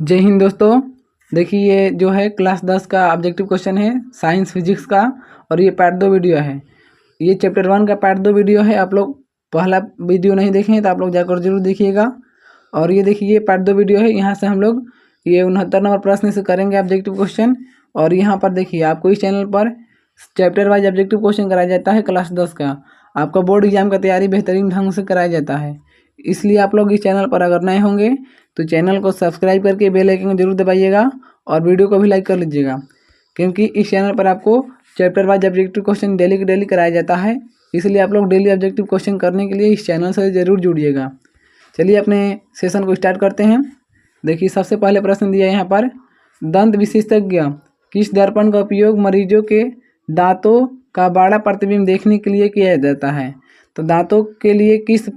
जय हिंद दोस्तों। देखिए ये जो है क्लास 10 का ऑब्जेक्टिव क्वेश्चन है साइंस फिजिक्स का, और ये पार्ट 2 वीडियो है। ये चैप्टर 1 का पार्ट 2 वीडियो है। आप लोग पहला वीडियो नहीं देखे हैं तो आप लोग जाकर जरूर देखिएगा। और ये देखिए ये पार्ट 2 वीडियो है। यहाँ से हम लोग ये 69 नंबर प्रश्न से करेंगे ऑब्जेक्टिव क्वेश्चन। और यहाँ पर देखिए आपको इस चैनल पर चैप्टर वाइज ऑब्जेक्टिव क्वेश्चन कराया जाता है क्लास 10 का। आपका बोर्ड एग्जाम का तैयारी बेहतरीन ढंग से कराया जाता है। इसलिए आप लोग इस चैनल पर अगर नए होंगे तो चैनल को सब्सक्राइब करके बेल आइकन जरूर दबाइएगा और वीडियो को भी लाइक कर लीजिएगा, क्योंकि इस चैनल पर आपको chapter wise objective question daily के डेली कराया जाता है। इसलिए आप लोग डेली ऑब्जेक्टिव क्वेश्चन करने के लिए इस चैनल से ज़रूर जुड़िएगा। चलिए अपने सेशन को स्टार्ट करते हैं। देखिए सबसे पहले प्रश्न दिया है यहाँ पर, दंत विशेषज्ञ किस दर्पण का उपयोग मरीजों के दांतों का बड़ा प्रतिबिंब देखने के लिए किया जाता है। तो दांतों के लिए किस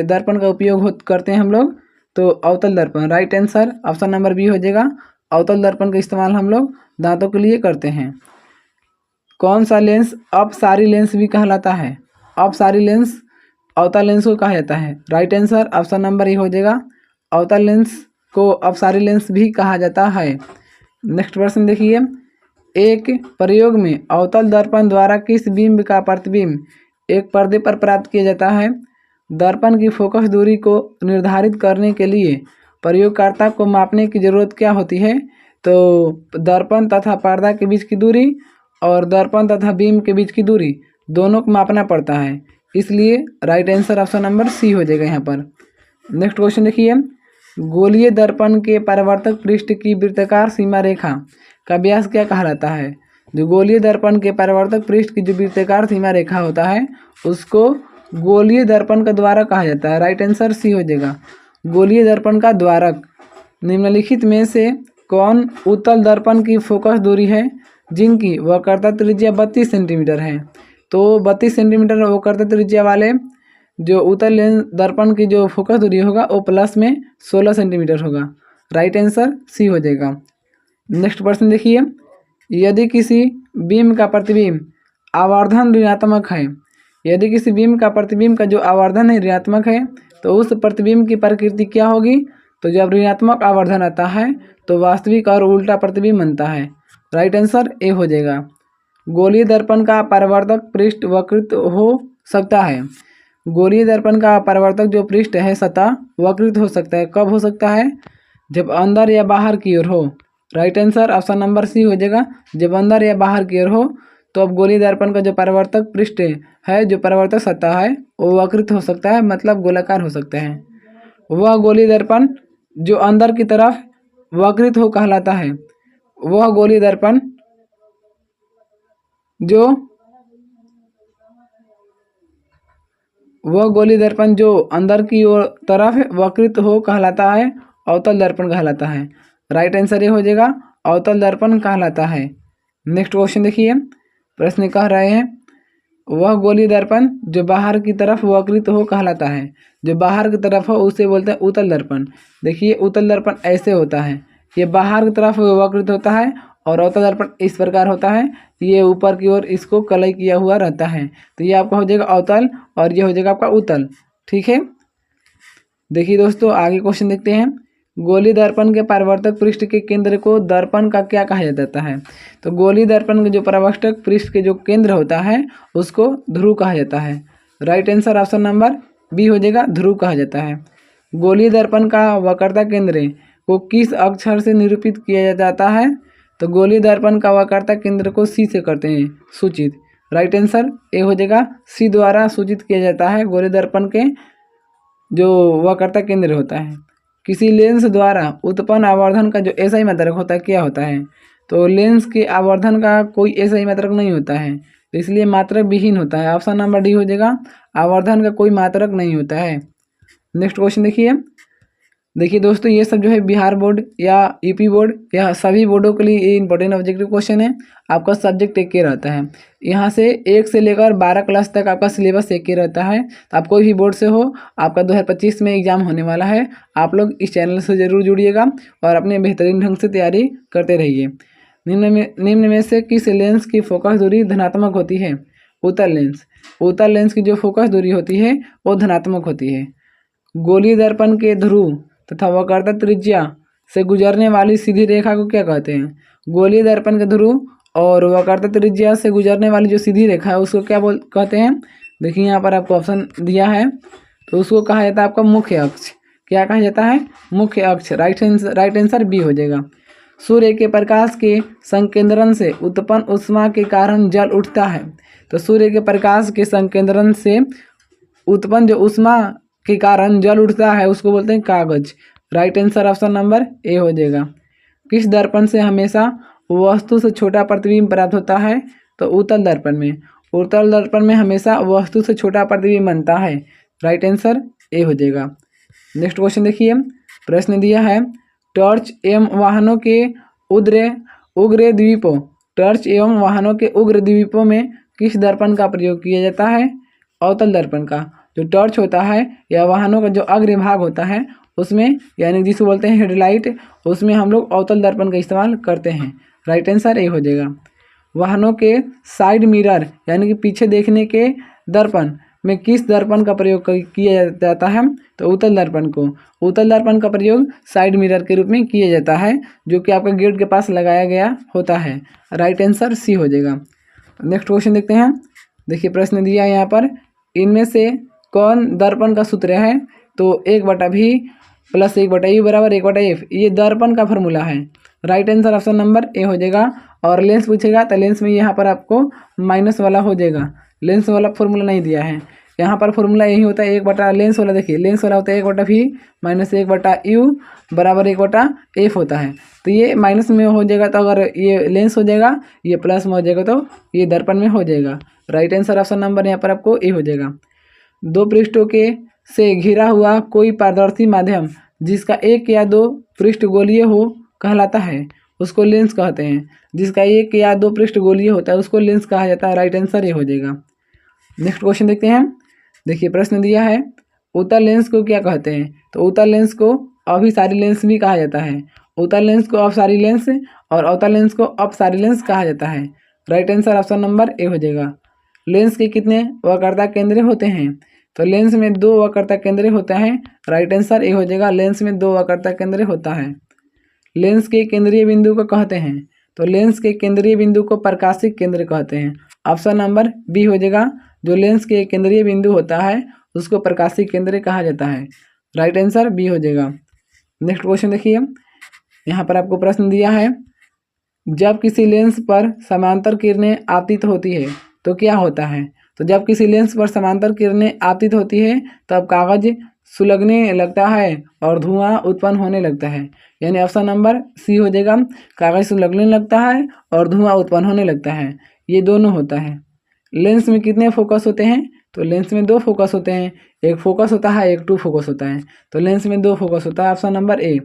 दर्पण का उपयोग करते हैं हम लोग, तो अवतल दर्पण। Right answer option number B हो जाएगा। अवतल दर्पण का इस्तेमाल हम लोग दांतों के लिए करते हैं। कौन सा लेंस अपसारी लेंस भी कहलाता है। अपसारी लेंस अवतल लेंस को कहा जाता है। Right answer option number A हो जाएगा। अवतल लेंस को अपसारी लेंस भी कहा जाता है। नेक्स्ट प्रश्न देखिए, एक प्रयोग में अवतल दर्पण द्वारा किस बिंब का प्रतिबिंब एक पर्दे पर प्राप्त किया जाता है। दर्पण की फोकस दूरी को निर्धारित करने के लिए प्रयोगकर्ता को मापने की जरूरत क्या होती है। तो दर्पण तथा पर्दा के बीच की दूरी और दर्पण तथा बीम के बीच की दूरी दोनों को मापना पड़ता है। इसलिए right answer option number C हो जाएगा यहाँ पर। नेक्स्ट क्वेश्चन देखिए, गोलीय दर्पण के परावर्तक पृष्ठ की वृत्ताकार सीमा रेखा का व्यास क्या कहलाता है। जो गोलीय दर्पण के परावर्तक पृष्ठ की जो वृत्ताकार सीमा रेखा होता है उसको गोलीय दर्पण का द्वारक कहा जाता है। राइट आंसर सी हो जाएगा। गोलीय दर्पण का द्वारक। निम्नलिखित में से कौन उत्तल दर्पण की फोकस दूरी है जिनकी वक्रता त्रिज्या 32 सेंटीमीटर है। तो 32 सेंटीमीटर वक्रता त्रिज्या वाले जो उत्तल लेंस दर्पण की जो फोकस दूरी होगा वो प्लस में 16 सेंटीमीटर होगा। राइट आंसर सी हो जाएगा। नेक्स्ट प्रश्न देखिए, यदि किसी बीम का प्रतिबिंब आवर्धन ऋणात्मक है, यदि किसी बीम का प्रतिबिंब का जो आवर्धन है ऋणात्मक है तो उस प्रतिबिंब की प्रकृति क्या होगी। तो जब ऋणात्मक आवर्धन आता है तो वास्तविक और उल्टा प्रतिबिंब बनता है। राइट आंसर ए हो जाएगा। गोलीय दर्पण का परावर्तक पृष्ठ वक्रित हो सकता है। गोलीय दर्पण का परावर्तक जो पृष्ठ है सतह वक्रित हो सकता है। कब हो सकता है, जब अंदर या बाहर की ओर हो। Right answer option number C हो जाएगा। जब अंदर या बाहर की ओर हो तो अब गोलीय दर्पण का जो परावर्तक पृष्ठ है, जो परावर्तक सतह है वो वक्रित हो सकता है, मतलब गोलाकार हो सकता है। वह गोलीय दर्पण जो अंदर की तरफ वक्रित हो कहलाता है। वह गोलीय दर्पण जो अंदर की ओर तरफ वक्रित हो कहलाता है अवतल दर्पण कहलाता है। राइट आंसर ये हो जाएगा, अवतल दर्पण कहलाता है। नेक्स्ट क्वेश्चन देखिए, प्रश्न कह रहे हैं, वह गोलीय दर्पण जो बाहर की तरफ वक्रित हो कहलाता है। जो बाहर की तरफ हो उसे बोलते हैं उत्तल दर्पण। देखिए उत्तल दर्पण ऐसे होता है, ये बाहर की तरफ वक्रित होता है, और अवतल दर्पण इस प्रकार होता है, ये ऊपर की ओर इसको कलई किया हुआ रहता है। तो ये आपका हो जाएगा अवतल और ये हो जाएगा आपका उत्तल। ठीक है, देखिए दोस्तों आगे क्वेश्चन देखते हैं। गोलीय दर्पण के परावर्तक पृष्ठ के केंद्र को दर्पण का क्या कहा जाता है। तो गोलीय दर्पण के जो परावर्तक पृष्ठ के जो केंद्र होता है उसको ध्रुव कहा जाता है। Right answer option number B हो जाएगा, ध्रुव कहा जाता है। गोलीय दर्पण का वक्रता केंद्र को किस अक्षर से निरूपित किया जाता है। तो गोलीय दर्पण का वक्रता केंद्र को सी से करते हैं सूचित। राइट आंसर ए हो जाएगा, सी द्वारा सूचित किया जाता है गोलीय दर्पण के जो वक्रता केंद्र होता है। किसी लेंस द्वारा उत्पन्न आवर्धन का जो एसआई मात्रक होता है क्या होता है। तो लेंस के आवर्धन का कोई एसआई मात्रक नहीं होता है, तो इसलिए मात्रक विहीन होता है। ऑप्शन नंबर डी हो जाएगा, आवर्धन का कोई मात्रक नहीं होता है। नेक्स्ट क्वेश्चन देखिए दोस्तों, ये सब जो है बिहार बोर्ड या यूपी बोर्ड या सभी बोर्डों के लिए ये इंपॉर्टेंट ऑब्जेक्टिव क्वेश्चन है। आपका सब्जेक्ट एक ही रहता है, यहाँ से 1 से लेकर 12 क्लास तक आपका सिलेबस एक ही रहता है। तो आप कोई भी बोर्ड से हो, आपका 2025 में एग्जाम होने वाला है। आप लोग इस चैनल से ज़रूर जुड़िएगा और अपने बेहतरीन ढंग से तैयारी करते रहिए। निम्न में से किस लेंस की फोकस दूरी धनात्मक होती है। उत्तल लेंस। उत्तल लेंस की जो फोकस दूरी होती है वो धनात्मक होती है। गोलीय दर्पण के ध्रुव तथा वक्रता त्रिज्या से गुजरने वाली सीधी रेखा को क्या कहते हैं? गोलीय दर्पण के ध्रुव और वक्रता त्रिज्या से गुजरने वाली जो सीधी रेखा है उसको क्या कहते हैं? देखिए यहाँ पर आपको ऑप्शन दिया है, तो उसको कहा जाता है आपका मुख्य अक्ष। क्या कहा जाता है? मुख्य अक्ष। राइट आंसर बी हो जाएगा। सूर्य के प्रकाश के संकेंद्रण से उत्पन्न ऊष्मा के कारण जल उठता है। तो सूर्य के प्रकाश के संकेंद्रण से उत्पन्न जो ऊष्मा के कारण जल उठता है उसको बोलते हैं कागज। Right answer option number A हो जाएगा। किस दर्पण से हमेशा वस्तु से छोटा प्रतिबिंब प्राप्त होता है? तो उत्तल दर्पण में। उत्तल दर्पण में हमेशा वस्तु से छोटा प्रतिबिंब बनता है। राइट आंसर ए हो जाएगा। नेक्स्ट क्वेश्चन देखिए, प्रश्न दिया है टॉर्च एवं वाहनों के उग्र द्वीपों टॉर्च एवं वाहनों के उग्र द्वीपों में किस दर्पण का प्रयोग किया जाता है? अवतल दर्पण का। जो टॉर्च होता है या वाहनों का जो अग्र भाग होता है उसमें, यानी जिसको बोलते हैं हेडलाइट, उसमें हम लोग अवतल दर्पण का इस्तेमाल करते हैं। राइट आंसर ए हो जाएगा। वाहनों के साइड मिरर यानी कि पीछे देखने के दर्पण में किस दर्पण का प्रयोग किया जाता है? तो उत्तल दर्पण को। उत्तल दर्पण का प्रयोग साइड मिरर के रूप में किया जाता है, जो कि आपका गेट के पास लगाया गया होता है। राइट आंसर सी हो जाएगा। नेक्स्ट क्वेश्चन देखते हैं। देखिए प्रश्न दिया है यहाँ पर, इनमें से कौन दर्पण का सूत्र है? तो 1/v + 1/u = 1/f, ये दर्पण का फॉर्मूला है। Right answer option number A हो जाएगा। और लेंस पूछेगा तो लेंस में यहाँ पर आपको माइनस वाला हो जाएगा, लेंस वाला फॉर्मूला नहीं दिया है। यहाँ पर फॉर्मूला यही होता है 1/, लेंस वाला देखिए लेंस वाला होता है 1/v - 1/u = 1/f होता है। तो ये माइनस में हो जाएगा, तो अगर ये लेंस हो जाएगा, ये प्लस में हो जाएगा, तो ये दर्पण में हो जाएगा। राइट आंसर ऑप्शन नंबर यहाँ पर आपको ए हो जाएगा। दो पृष्ठों के से घिरा हुआ कोई पारदर्शी माध्यम जिसका एक या दो पृष्ठ गोलीय हो कहलाता है, उसको लेंस कहते हैं। जिसका एक या दो पृष्ठ गोलीय होता है उसको लेंस कहा जाता है। राइट आंसर ये हो जाएगा। नेक्स्ट क्वेश्चन देखते हैं। देखिए प्रश्न दिया है, उत्तल लेंस को क्या कहते हैं? तो उत्तल लेंस को अभिसारी लेंस भी कहा जाता है। उत्तल लेंस को अपसारी लेंस और अवतल लेंस को अपसारी लेंस कहा जाता है। Right answer option number A हो जाएगा। लेंस के कितने वक्रता केंद्र होते हैं? तो लेंस में 2 वक्रता केंद्र होता है। राइट आंसर ए हो जाएगा। लेंस में 2 वक्रता केंद्र होता है। लेंस के केंद्रीय बिंदु को कहते हैं? तो लेंस के केंद्रीय बिंदु को प्रकाशिक केंद्र कहते हैं। ऑप्शन नंबर बी हो जाएगा। जो लेंस के केंद्रीय बिंदु होता है उसको प्रकाशिक केंद्र कहा जाता है। राइट आंसर बी हो जाएगा। नेक्स्ट क्वेश्चन देखिए, यहाँ पर आपको प्रश्न दिया है, जब किसी लेंस पर समांतर किरणें आपतित होती है तो क्या होता है? तो जब किसी लेंस पर समांतर किरणें आपतित होती है तब कागज सुलगने लगता है और धुआं उत्पन्न होने लगता है। यानी ऑप्शन नंबर सी हो जाएगा। कागज सुलगने लगता है और धुआं उत्पन्न होने लगता है, ये दोनों होता है। लेंस में कितने फोकस होते हैं? तो लेंस में 2 फोकस होते हैं। एक फोकस होता है, एक 2 फोकस होता है। तो लेंस में 2 फोकस होता है। Option number A.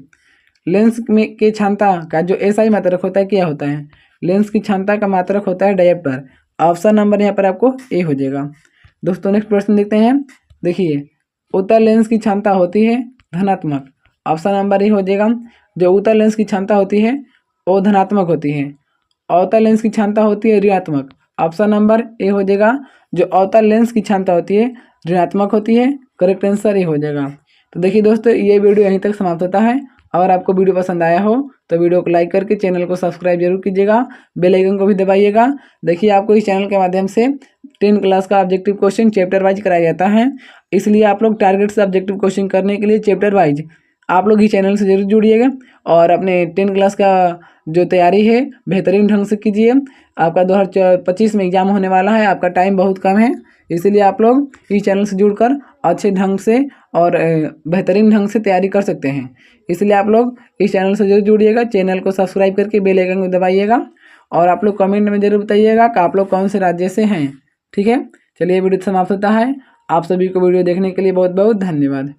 लेंस में के क्षमता का जो एसआई मात्रक होता है क्या होता है? लेंस की क्षमता का मात्रक होता है डायप्टर। ऑप्शन नंबर यहाँ पर आपको ए हो जाएगा। दोस्तों नेक्स्ट प्रश्न देखते हैं। देखिए, उत्तल लेंस की क्षमता होती है धनात्मक। ऑप्शन नंबर ए हो जाएगा। जो उत्तल लेंस की क्षमता होती है वो धनात्मक होती है। अवतल लेंस की क्षमता होती है ऋणात्मक। ऑप्शन नंबर ए हो जाएगा। जो अवतल लेंस की क्षमता होती है ऋणात्मक होती है। करेक्ट आंसर ए हो जाएगा। तो देखिए दोस्तों, ये वीडियो यहीं तक समाप्त होता है। अगर आपको वीडियो पसंद आया हो तो वीडियो को लाइक करके चैनल को सब्सक्राइब जरूर कीजिएगा, बेल आइकन को भी दबाइएगा। देखिए, आपको इस चैनल के माध्यम से 10 क्लास का ऑब्जेक्टिव क्वेश्चन चैप्टर वाइज कराया जाता है। इसलिए आप लोग टारगेट से ऑब्जेक्टिव क्वेश्चन करने के लिए चैप्टर वाइज आप लोग इस चैनल से जरूर जुड़िएगा और अपने 10 क्लास का जो तैयारी है बेहतरीन ढंग से कीजिए। आपका 2025 में एग्जाम होने वाला है, आपका टाइम बहुत कम है, इसीलिए आप लोग इस चैनल से जुड़कर अच्छे ढंग से और बेहतरीन ढंग से तैयारी कर सकते हैं। इसलिए आप लोग इस चैनल से जरूर जुड़िएगा, चैनल को सब्सक्राइब करके बेल आइकन को दबाइएगा और आप लोग कमेंट में जरूर बताइएगा कि आप लोग कौन से राज्य से हैं। ठीक है, चलिए वीडियो समाप्त होता है। आप सभी को वीडियो देखने के लिए बहुत बहुत धन्यवाद।